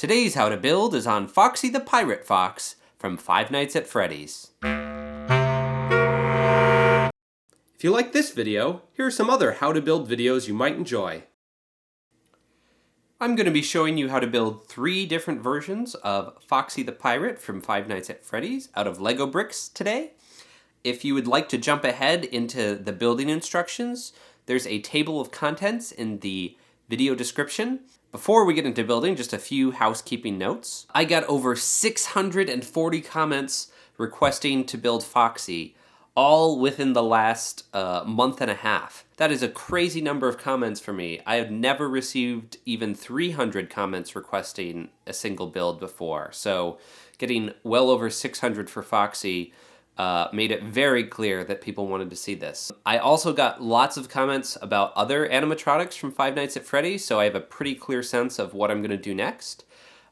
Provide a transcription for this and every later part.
Today's how to build is on Foxy the Pirate Fox from Five Nights at Freddy's. If you like this video, here are some other how to build videos you might enjoy. I'm going to be showing you how to build 3 different versions of Foxy the Pirate from Five Nights at Freddy's out of Lego bricks today. If you would like to jump ahead into the building instructions, there's a table of contents in the video description. Before we get into building, just a few housekeeping notes. I got over 640 comments requesting to build Foxy, all within the last month and a half. That is a crazy number of comments for me. I have never received even 300 comments requesting a single build before, so getting well over 600 for Foxy made it very clear that people wanted to see this. I also got lots of comments about other animatronics from Five Nights at Freddy's, so I have a pretty clear sense of what I'm going to do next.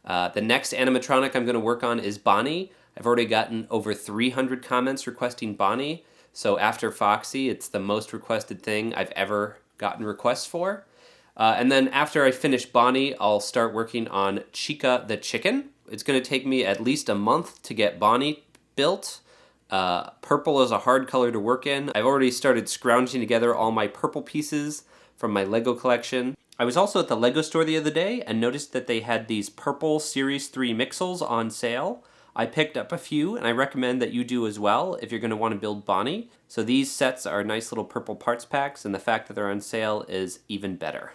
The next animatronic I'm going to work on is Bonnie. I've already gotten over 300 comments requesting Bonnie, so after Foxy, it's the most requested thing I've ever gotten requests for. And then after I finish Bonnie, I'll start working on Chica the chicken. It's going to take me at least a month to get Bonnie built. Purple is a hard color to work in. I've already started scrounging together all my purple pieces from my Lego collection. I was also at the Lego store the other day and noticed that they had these purple Series 3 Mixels on sale. I picked up a few, and I recommend that you do as well if you're going to want to build Bonnie. So these sets are nice little purple parts packs, and the fact that they're on sale is even better.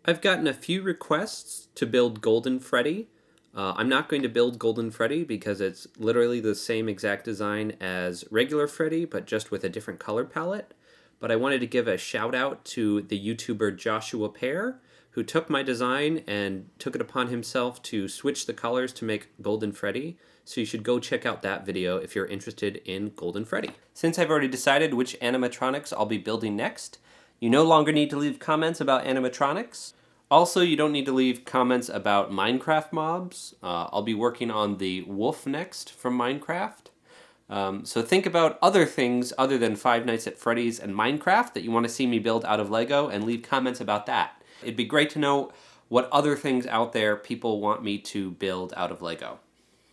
I've gotten a few requests to build Golden Freddy. I'm not going to build Golden Freddy because it's literally the same exact design as regular Freddy, but just with a different color palette. But I wanted to give a shout out to the YouTuber Joshua Pear, who took my design and took it upon himself to switch the colors to make Golden Freddy. So you should go check out that video if you're interested in Golden Freddy. Since I've already decided which animatronics I'll be building next, you no longer need to leave comments about animatronics. Also, you don't need to leave comments about Minecraft mobs. I'll be working on the wolf next from Minecraft. So think about other things other than Five Nights at Freddy's and Minecraft that you want to see me build out of Lego, and leave comments about that. It'd be great to know what other things out there people want me to build out of Lego.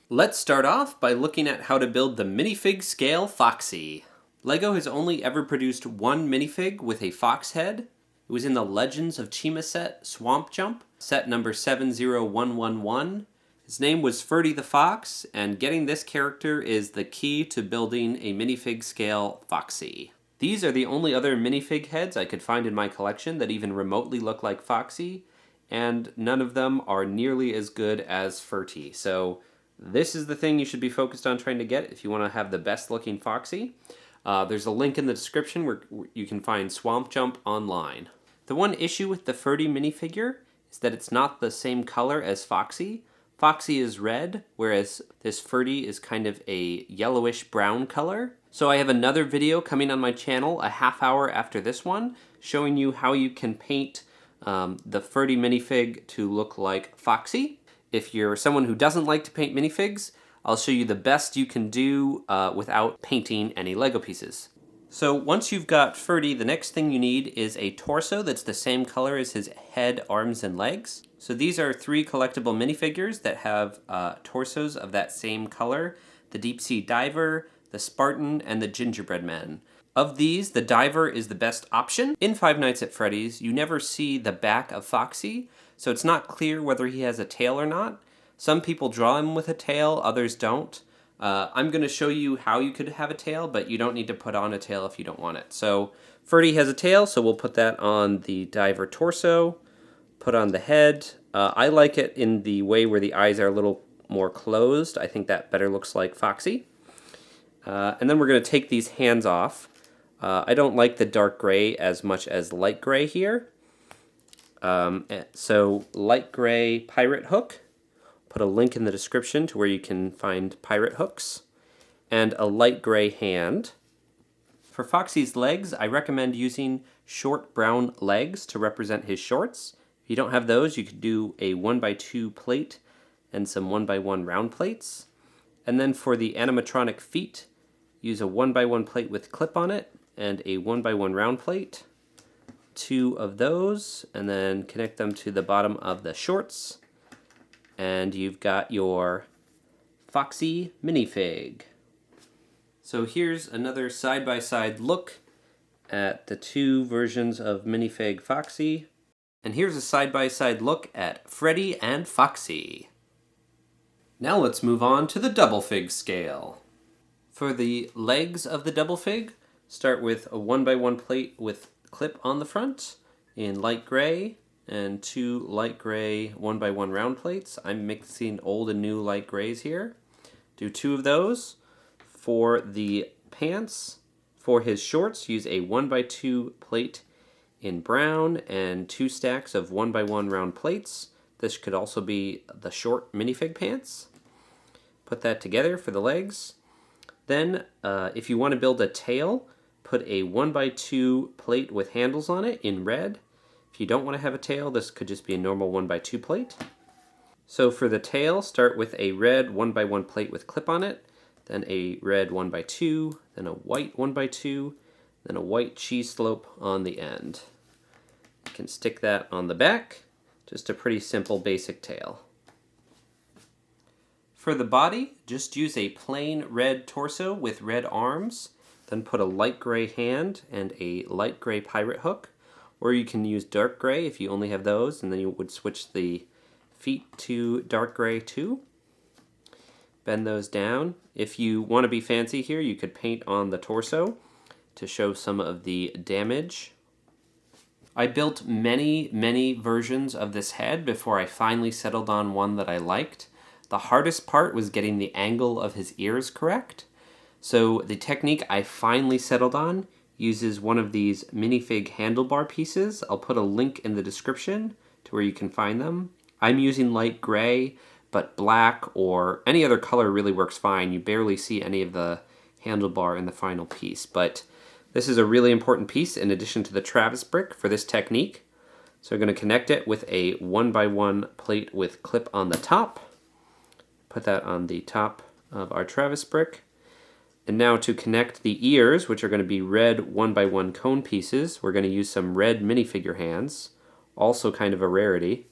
Let's start off by looking at how to build the Minifig scale Foxy. Lego has only ever produced one minifig with a fox head. It was in the Legends of Chima set, Swamp Jump, set number 70111. His name was Freddy the Fox, and getting this character is the key to building a minifig scale Foxy. These are the only other minifig heads I could find in my collection that even remotely look like Foxy, and none of them are nearly as good as Freddy. So this is the thing you should be focused on trying to get if you want to have the best looking Foxy. There's a link in the description where you can find Swamp Jump online. The one issue with the Freddy minifigure is that it's not the same color as Foxy. Foxy is red, whereas this Freddy is kind of a yellowish brown color. So I have another video coming on my channel a half hour after this one, showing you how you can paint the Freddy minifig to look like Foxy. If you're someone who doesn't like to paint minifigs, I'll show you the best you can do without painting any Lego pieces. So once you've got Freddy, the next thing you need is a torso that's the same color as his head, arms, and legs. So these are 3 collectible minifigures that have torsos of that same color: the Deep Sea Diver, the Spartan, and the Gingerbread Man. Of these, the Diver is the best option. In Five Nights at Freddy's, you never see the back of Foxy, so it's not clear whether he has a tail or not. Some people draw him with a tail, others don't. I'm going to show you how you could have a tail, but you don't need to put on a tail if you don't want it. So Freddy has a tail, so we'll put that on the Diver torso, put on the head. I like it in the way where the eyes are a little more closed. I think that better looks like Foxy. And then we're going to take these hands off. I don't like the dark gray as much as light gray here. So light gray pirate hook. Put a link in the description to where you can find pirate hooks. And a light gray hand. For Foxy's legs, I recommend using short brown legs to represent his shorts. If you don't have those, you could do a 1x2 plate and some 1x1 round plates. And then for the animatronic feet, use a 1x1 plate with clip on it and a 1x1 round plate. 2 of those, and then connect them to the bottom of the shorts. and you've got your Foxy minifig. So here's another side-by-side look at the two versions of Minifig Foxy. And here's a side-by-side look at Freddy and Foxy. Now let's move on to the Doublefig scale. For the legs of the Doublefig, start with a 1x1 plate with clip on the front in light gray and two light gray 1x1 round plates. I'm mixing old and new light grays here. Do two of those. For the pants, for his shorts, use a 1x2 plate in brown and two stacks of 1x1 round plates. This could also be the short minifig pants. Put that together for the legs. Then, if you want to build a tail, put a 1x2 plate with handles on it in red. If you don't want to have a tail, this could just be a normal 1x2 plate. So for the tail, start with a red 1x1 plate with clip on it, then a red 1x2, then a white 1x2, then a white cheese slope on the end. You can stick that on the back. Just a pretty simple basic tail. For the body, just use a plain red torso with red arms, then put a light gray hand and a light gray pirate hook, or you can use dark gray if you only have those, and then you would switch the feet to dark gray too. Bend those down. If you want to be fancy here, you could paint on the torso to show some of the damage. I built many versions of this head before I finally settled on one that I liked. The hardest part was getting the angle of his ears correct. So the technique I finally settled on uses one of these minifig handlebar pieces. I'll put a link in the description to where you can find them. I'm using light gray, but black or any other color really works fine. You barely see any of the handlebar in the final piece, but this is a really important piece in addition to the Travis brick for this technique. So we're going to connect it with a 1x1 plate with clip on the top. Put that on the top of our Travis brick. And now to connect the ears, which are going to be red 1x1 cone pieces, we're going to use some red minifigure hands, also kind of a rarity.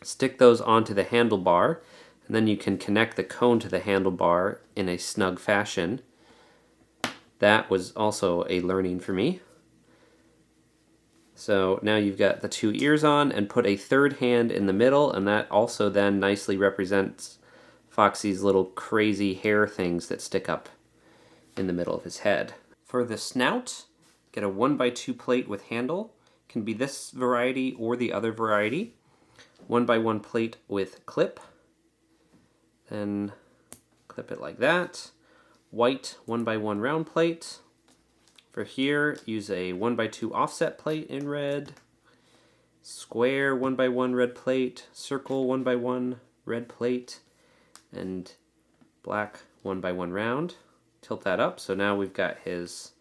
Stick those onto the handlebar, and then you can connect the cone to the handlebar in a snug fashion. That was also a learning for me. So now you've got the two ears on, and put a third hand in the middle, and that also then nicely represents Foxy's little crazy hair things that stick up in the middle of his head. For the snout, get a 1x2 plate with handle. Can be this variety or the other variety. 1x1 plate with clip. Then clip it like that. White 1x1 round plate. For here, use a 1x2 offset plate in red. Square 1x1 red plate. Circle 1x1 red plate. And black 1x1 round. Tilt that up, so now we've got his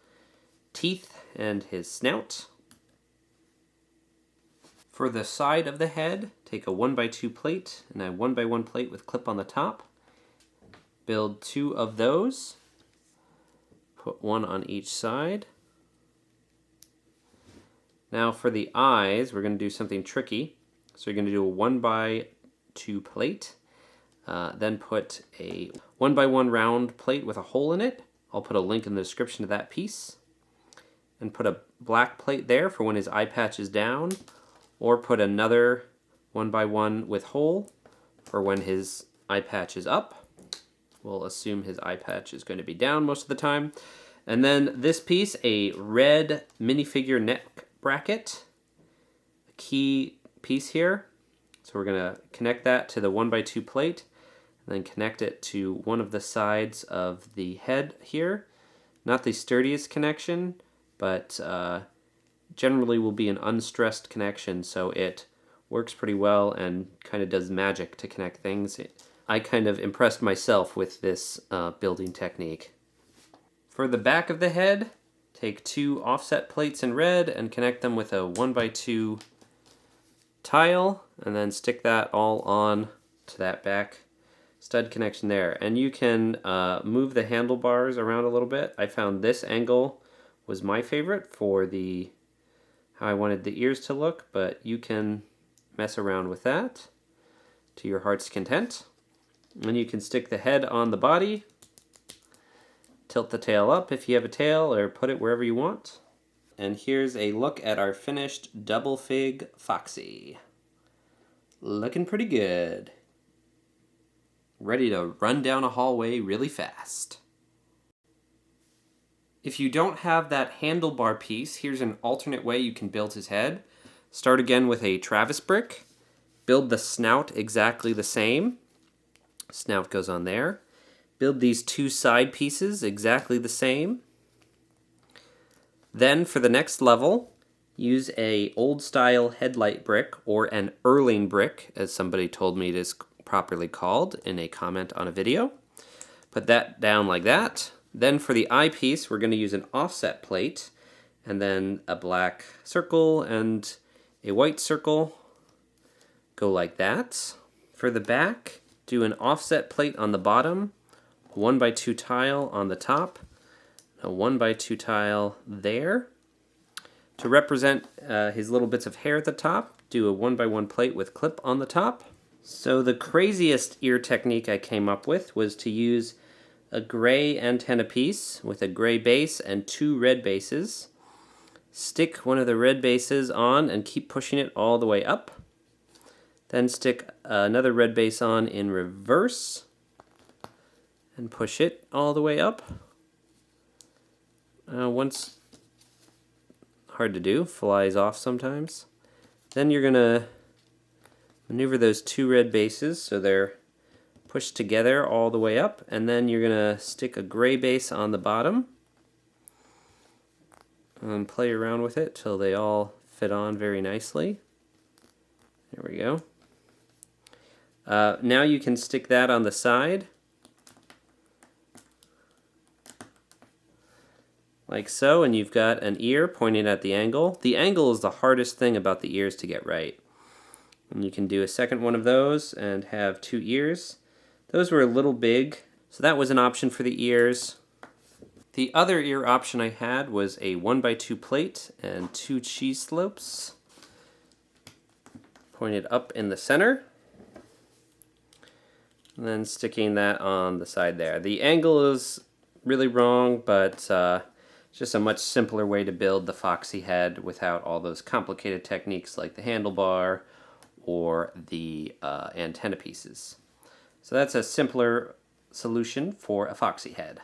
teeth and his snout. For the side of the head, take a 1x2 plate and a 1x1 plate with clip on the top. Build two of those. Put one on each side. Now for the eyes, we're going to do something tricky. So you're going to do a 1x2 plate. Then put a 1x1 round plate with a hole in it. I'll put a link in the description to that piece. And put a black plate there for when his eye patch is down. Or put another 1x1 with hole for when his eye patch is up. We'll assume his eye patch is going to be down most of the time. And then this piece, a red minifigure neck bracket. A key piece here. So we're going to connect that to the 1x2 plate. And then connect it to one of the sides of the head here. Not the sturdiest connection, but generally will be an unstressed connection, so it works pretty well and kind of does magic to connect things. I kind of impressed myself with this building technique. For the back of the head, take two offset plates in red and connect them with a 1x2 tile, and then stick that all on to that back stud connection there. And you can move the handlebars around a little bit. I found this angle was my favorite for how I wanted the ears to look, but you can mess around with that to your heart's content. And you can stick the head on the body, tilt the tail up if you have a tail, or put it wherever you want. And here's a look at our finished Doublefig Foxy. Looking pretty good. Ready to run down a hallway really fast. If you don't have that handlebar piece, here's an alternate way you can build his head. Start again with a Travis brick. Build the snout exactly the same. Snout goes on there. Build these two side pieces exactly the same. Then for the next level, use a old style headlight brick, or an Erling brick, as somebody told me it is properly called in a comment on a video. Put that down like that. Then for the eyepiece, we're going to use an offset plate, and then a black circle and a white circle. Go like that. For the back, do an offset plate on the bottom, a 1x2 tile on the top, a 1x2 tile there. To represent his little bits of hair at the top, do a 1x1 plate with clip on the top. So the craziest ear technique I came up with was to use a gray antenna piece with a gray base and two red bases. Stick one of the red bases on and keep pushing it all the way up. Then stick another red base on in reverse and push it all the way up. Once, hard to do, flies off sometimes. Then you're gonna maneuver those two red bases so they're pushed together all the way up, and then you're gonna stick a gray base on the bottom and play around with it till they all fit on very nicely. There we go. Now you can stick that on the side like so, and you've got an ear pointing at the angle. The angle is the hardest thing about the ears to get right. And you can do a second one of those and have two ears. Those were a little big, so that was an option for the ears. The other ear option I had was a 1x2 plate and two cheese slopes pointed up in the center. And then sticking that on the side there. The angle is really wrong, but it's just a much simpler way to build the Foxy head without all those complicated techniques like the handlebar or the antenna pieces. So that's a simpler solution for a Foxy head.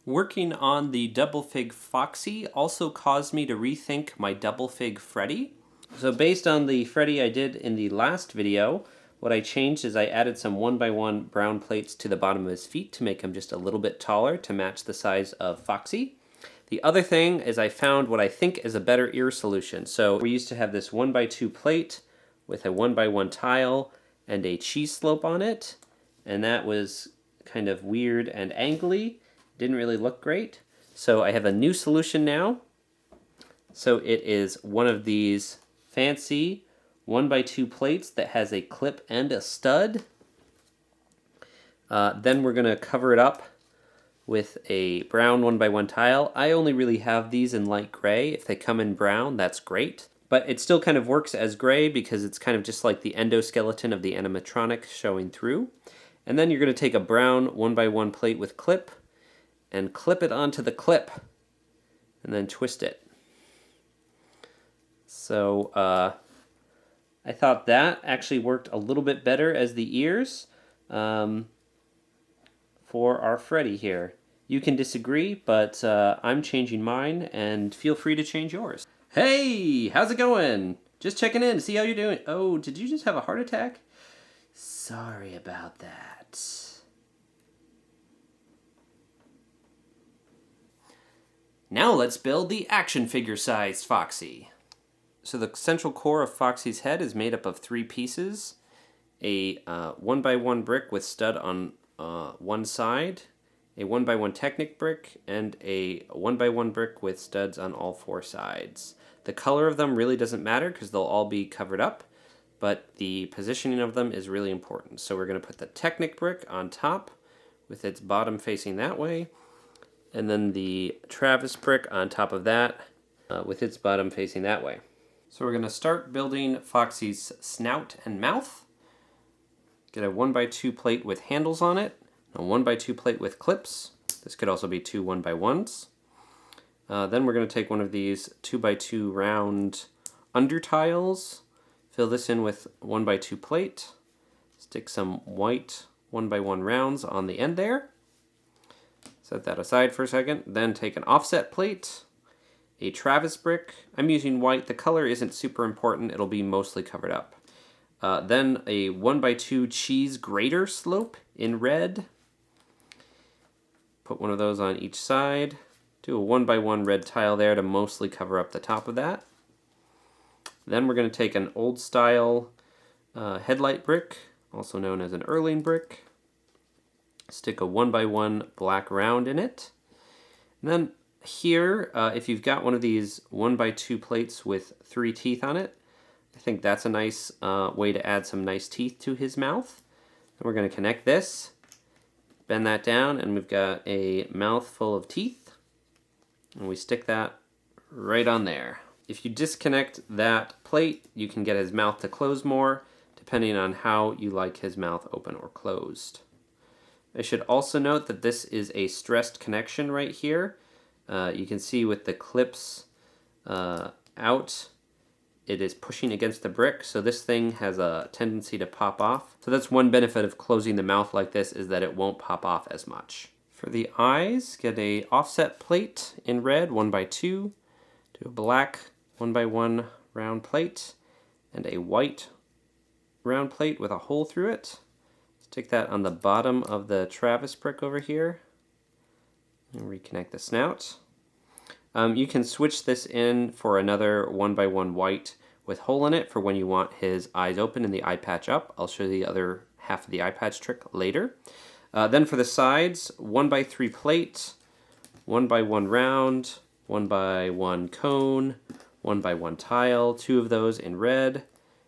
Working on the Doublefig Foxy also caused me to rethink my Doublefig Freddy. So based on the Freddy I did in the last video, what I changed is I added some 1x1 brown plates to the bottom of his feet to make him just a little bit taller to match the size of Foxy. The other thing is I found what I think is a better ear solution. So we used to have this 1x2 plate with a 1x1 tile and a cheese slope on it, and that was kind of weird and angly. Didn't really look great. So I have a new solution now. So it is one of these fancy 1x2 plates that has a clip and a stud. Then we're going to cover it up with a brown 1x1 tile. I only really have these in light gray. If they come in brown, that's great. But it still kind of works as gray because it's kind of just like the endoskeleton of the animatronic showing through. And then you're going to take a brown 1x1 plate with clip and clip it onto the clip and then twist it. So I thought that actually worked a little bit better as the ears for our Freddy here. You can disagree, but I'm changing mine, and feel free to change yours. Hey, how's it going? Just checking in to see how you're doing. Oh, did you just have a heart attack? Sorry about that. Now let's build the action figure sized Foxy. So the central core of Foxy's head is made up of three pieces. A 1x1 brick with stud on one side, a 1x1 Technic brick, and a 1x1 brick with studs on all four sides. The color of them really doesn't matter because they'll all be covered up, but the positioning of them is really important. So we're going to put the Technic brick on top with its bottom facing that way, and then the Travis brick on top of that with its bottom facing that way. So we're going to start building Foxy's snout and mouth. Get a 1x2 plate with handles on it, a 1x2 plate with clips. This could also be two 1x1s. Then we're going to take one of these 2x2 round under tiles, fill this in with 1x2 plate, stick some white 1x1 rounds on the end there. Set that aside for a second. Then take an offset plate, a Travis brick. I'm using white. The color isn't super important. It'll be mostly covered up. Then a 1x2 cheese grater slope in red. Put one of those on each side. Do a 1x1 red tile there to mostly cover up the top of that. Then we're going to take an old style headlight brick, also known as an Erling brick. Stick a 1x1 black round in it. And then here, if you've got one of these 1x2 plates with 3 teeth on it, I think that's a nice way to add some nice teeth to his mouth. And we're going to connect this, bend that down, and we've got a mouth full of teeth. And we stick that right on there. If you disconnect that plate, you can get his mouth to close more, depending on how you like his mouth open or closed. I should also note that this is a stressed connection right here. You can see with the clips out, it is pushing against the brick, so this thing has a tendency to pop off. So that's one benefit of closing the mouth like this, is that it won't pop off as much. For the eyes, get a offset plate in red, 1x2. Do a black 1x1 round plate, and a white round plate with a hole through it. Stick that on the bottom of the Travis brick over here. And reconnect the snout. You can switch this in for another 1x1 white with hole in it for when you want his eyes open and the eye patch up. I'll show you the other half of the eye patch trick later. Then for the sides, 1x3 plate, 1x1 round, 1x1 cone, 1x1 tile, 2 of those in red.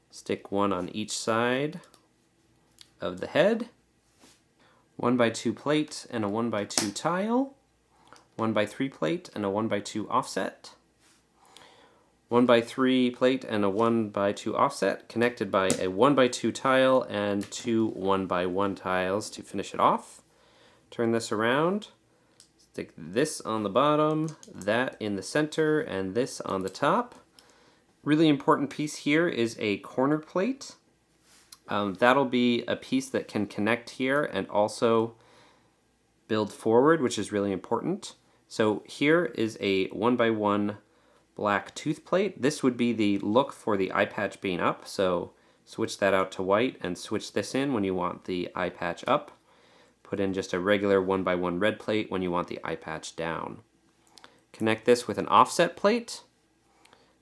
Stick one on each side of the head. 1x2 plate and a 1x2 tile. 1x3 plate and a 1x2 offset. 1x3 plate and a 1x2 offset connected by a 1x2 tile and 2 1x1 tiles to finish it off. Turn this around. Stick this on the bottom, that in the center, and this on the top. Really important piece here is a corner plate. That'll be a piece that can connect here and also build forward, which is really important. So here is a 1x1 black tooth plate. This would be the look for the eye patch being up, so switch that out to white and switch this in when you want the eye patch up. Put in just a regular 1x1 red plate when you want the eye patch down. Connect this with an offset plate.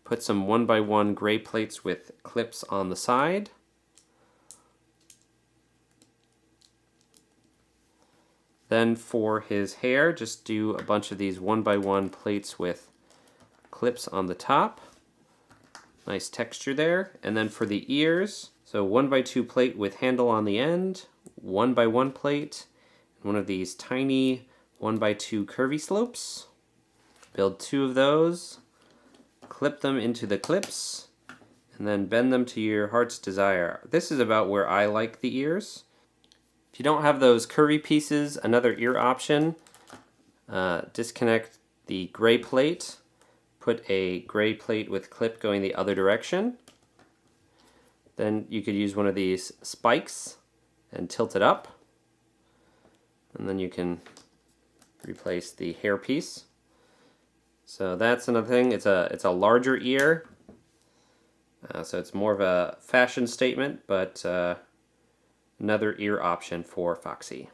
Put some 1x1 gray plates with clips on the side. Then for his hair, just do a bunch of these 1x1 plates with clips on the top. Nice texture there. And then for the ears, so 1x2 plate with handle on the end, 1x1 plate, and one of these tiny 1x2 curvy slopes. Build 2 of those, clip them into the clips, and then bend them to your heart's desire. This is about where I like the ears. If you don't have those curvy pieces, another ear option, disconnect the gray plate, put a gray plate with clip going the other direction. Then you could use one of these spikes and tilt it up. And then you can replace the hair piece. So that's another thing. It's a larger ear. So it's more of a fashion statement, but another ear option for Foxy.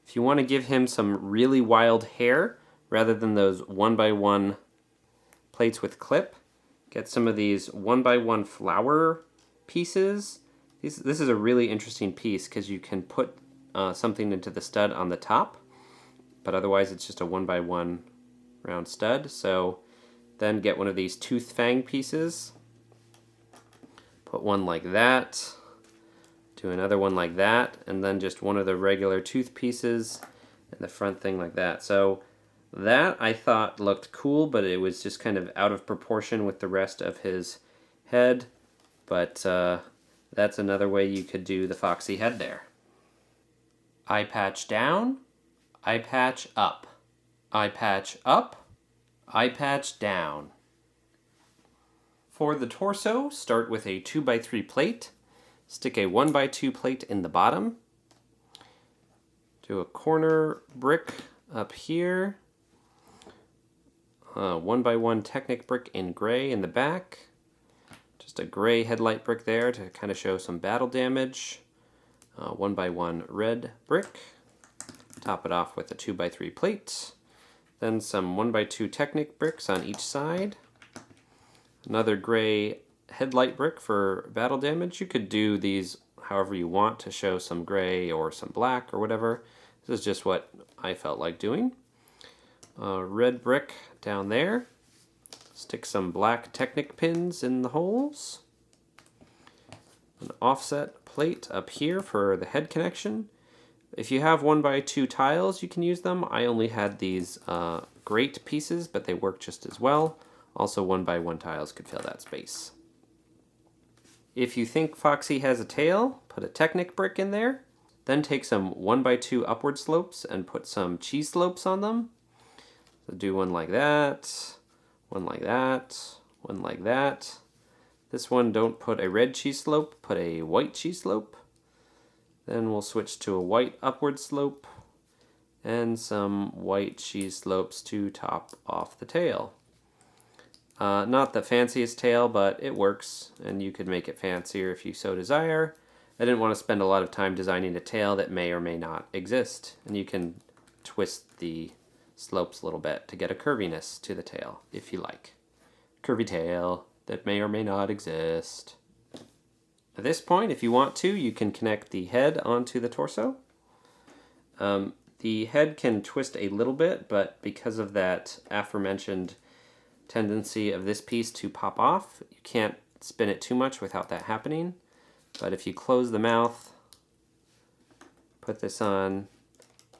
If you want to give him some really wild hair, rather than those 1x1 plates with clip, get some of these 1x1 flower pieces. This is a really interesting piece because you can put something into the stud on the top, but otherwise it's just a 1x1 round stud. So then get one of these tooth fang pieces, put one like that, do another one like that, and then just one of the regular tooth pieces and the front thing like that. So that I thought looked cool, but it was just kind of out of proportion with the rest of his head. But that's another way you could do the Foxy head there. Eye patch down, eye patch up, eye patch up, eye patch down. For the torso, start with a 2x3 plate. Stick a 1x2 plate in the bottom. Do a corner brick up here. 1x1 Technic brick in gray in the back. Just a gray headlight brick there to kind of show some battle damage. 1x1 red brick. Top it off with a 2x3 plate. Then some 1x2 Technic bricks on each side. Another gray headlight brick for battle damage. You could do these however you want to show some gray or some black or whatever. This is just what I felt like doing. Red brick down there. Stick some black Technic pins in the holes. An offset plate up here for the head connection. If you have 1x2 tiles, you can use them. I only had these grate pieces, but they work just as well. Also 1x1 tiles could fill that space. If you think Foxy has a tail, put a Technic brick in there. Then take some 1x2 upward slopes and put some cheese slopes on them. So do one like that, one like that, one like that. This one, don't put a red cheese slope, put a white cheese slope. Then we'll switch to a white upward slope and some white cheese slopes to top off the tail. Not the fanciest tail, but it works, and you could make it fancier if you so desire. I didn't want to spend a lot of time designing a tail that may or may not exist, and you can twist the slopes a little bit to get a curviness to the tail, if you like. Curvy tail that may or may not exist. At this point, if you want to, you can connect the head onto the torso. The head can twist a little bit, but because of that aforementioned tendency of this piece to pop off, you can't spin it too much without that happening. But if you close the mouth, put this on,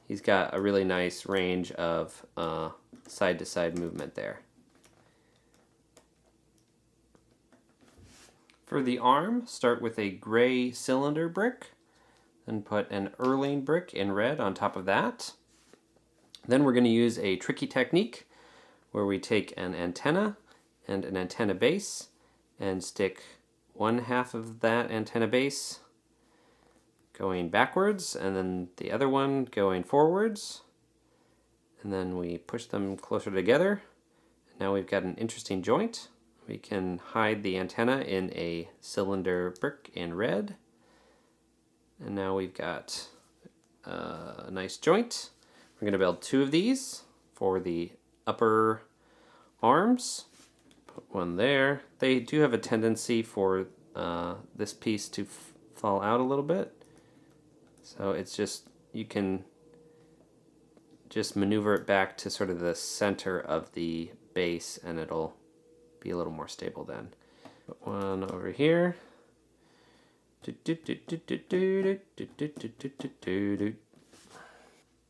he's got a really nice range of side-to-side movement there. For the arm, start with a gray cylinder brick, then put an Erling brick in red on top of that. Then we're going to use a tricky technique where we take an antenna and an antenna base and stick one half of that antenna base going backwards and then the other one going forwards, and then we push them closer together. Now we've got an interesting joint. We can hide the antenna in a cylinder brick in red, and now we've got a nice joint. We're going to build two of these for the upper arms. Put one there. They do have a tendency for this piece to fall out a little bit. So it's just, you can just maneuver it back to sort of the center of the base and it'll be a little more stable then. Put one over here.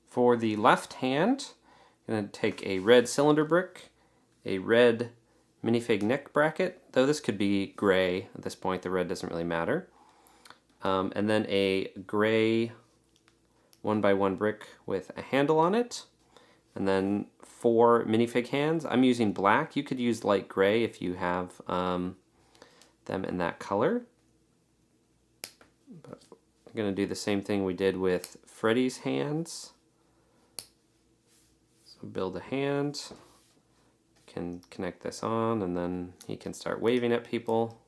For the left hand, I'm going to take a red cylinder brick, a red minifig neck bracket, though this could be gray at this point, the red doesn't really matter. And then a gray 1x1 brick with a handle on it. And then 4 minifig hands. I'm using black. You could use light gray if you have them in that color. But I'm going to do the same thing we did with Freddy's hands. So build a hand. Can connect this on and then he can start waving at people.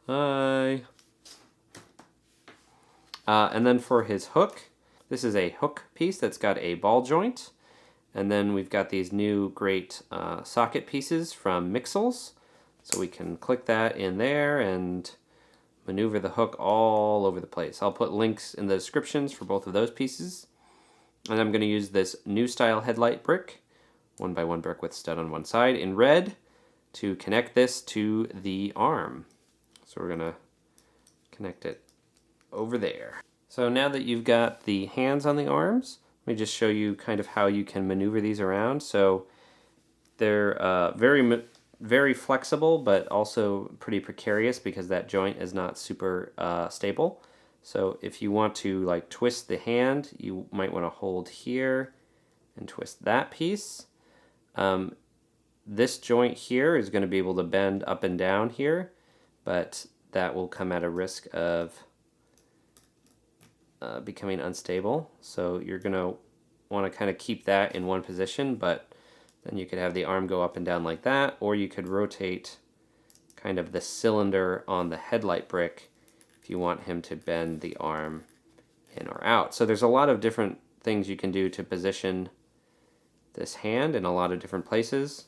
Hi. And then for his hook, this is a hook piece that's got a ball joint. And then we've got these new great socket pieces from Mixels. So we can click that in there and maneuver the hook all over the place. I'll put links in the descriptions for both of those pieces. And I'm going to use this new style headlight brick, 1x1 brick with stud on one side, in red to connect this to the arm. So we're going to connect it over there. So now that you've got the hands on the arms, let me just show you kind of how you can maneuver these around. So they're very very flexible, but also pretty precarious because that joint is not super stable. So if you want to like twist the hand, you might want to hold here and twist that piece. This joint here is going to be able to bend up and down here, but that will come at a risk of becoming unstable. So you're going to want to kind of keep that in one position, but then you could have the arm go up and down like that, or you could rotate kind of the cylinder on the headlight brick if you want him to bend the arm in or out. So there's a lot of different things you can do to position this hand in a lot of different places.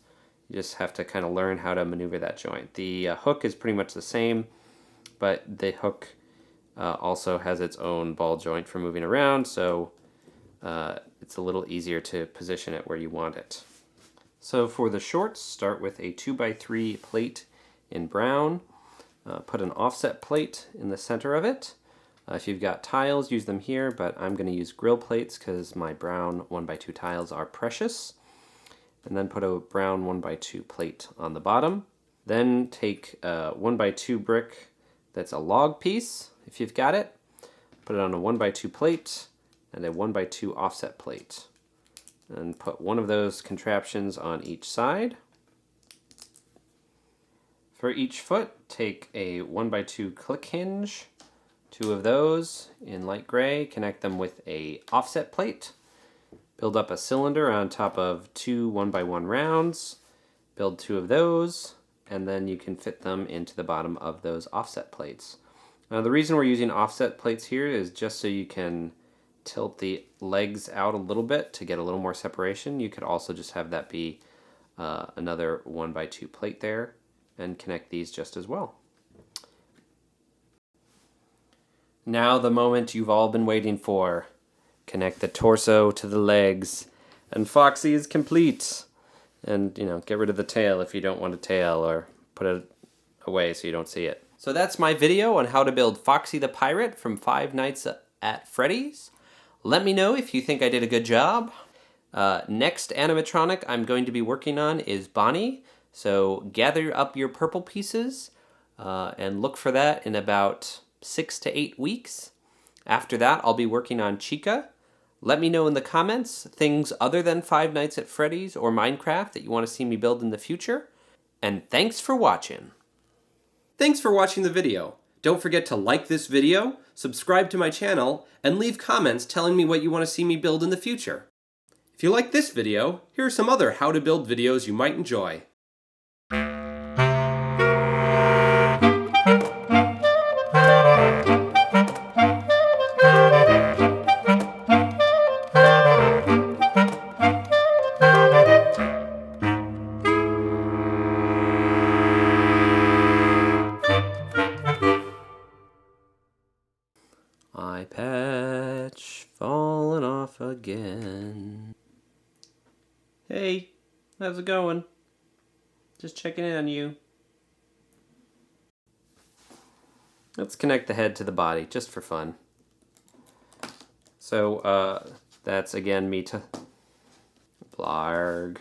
You just have to kind of learn how to maneuver that joint. The hook is pretty much the same, but the hook also has its own ball joint for moving around, so it's a little easier to position it where you want it. So for the shorts, start with a 2x3 plate in brown. Put an offset plate in the center of it. If you've got tiles, use them here, but I'm going to use grill plates because my brown 1x2 tiles are precious. And then put a brown 1x2 plate on the bottom. Then take a 1x2 brick that's a log piece, if you've got it. Put it on a 1x2 plate and a 1x2 offset plate. And put one of those contraptions on each side. For each foot, take a 1x2 click hinge, 2 of those in light gray, connect them with a offset plate. Build up a cylinder on top of 2 1x1 rounds, build 2 of those, and then you can fit them into the bottom of those offset plates. Now the reason we're using offset plates here is just so you can tilt the legs out a little bit to get a little more separation. You could also just have that be another 1x2 plate there and connect these just as well. Now the moment you've all been waiting for. Connect the torso to the legs, and Foxy is complete. And, you know, get rid of the tail if you don't want a tail, or put it away so you don't see it. So that's my video on how to build Foxy the Pirate from Five Nights at Freddy's. Let me know if you think I did a good job. Next animatronic I'm going to be working on is Bonnie. So gather up your purple pieces and look for that in about 6 to 8 weeks. After that, I'll be working on Chica. Let me know in the comments things other than Five Nights at Freddy's or Minecraft that you want to see me build in the future. And thanks for watching. Thanks for watching the video. Don't forget to like this video, subscribe to my channel, and leave comments telling me what you want to see me build in the future. If you like this video, here are some other how to build videos you might enjoy. Eye patch falling off again. Hey, how's it going? Just checking in on you. Let's connect the head to the body, just for fun. So, that's again me to Blarg.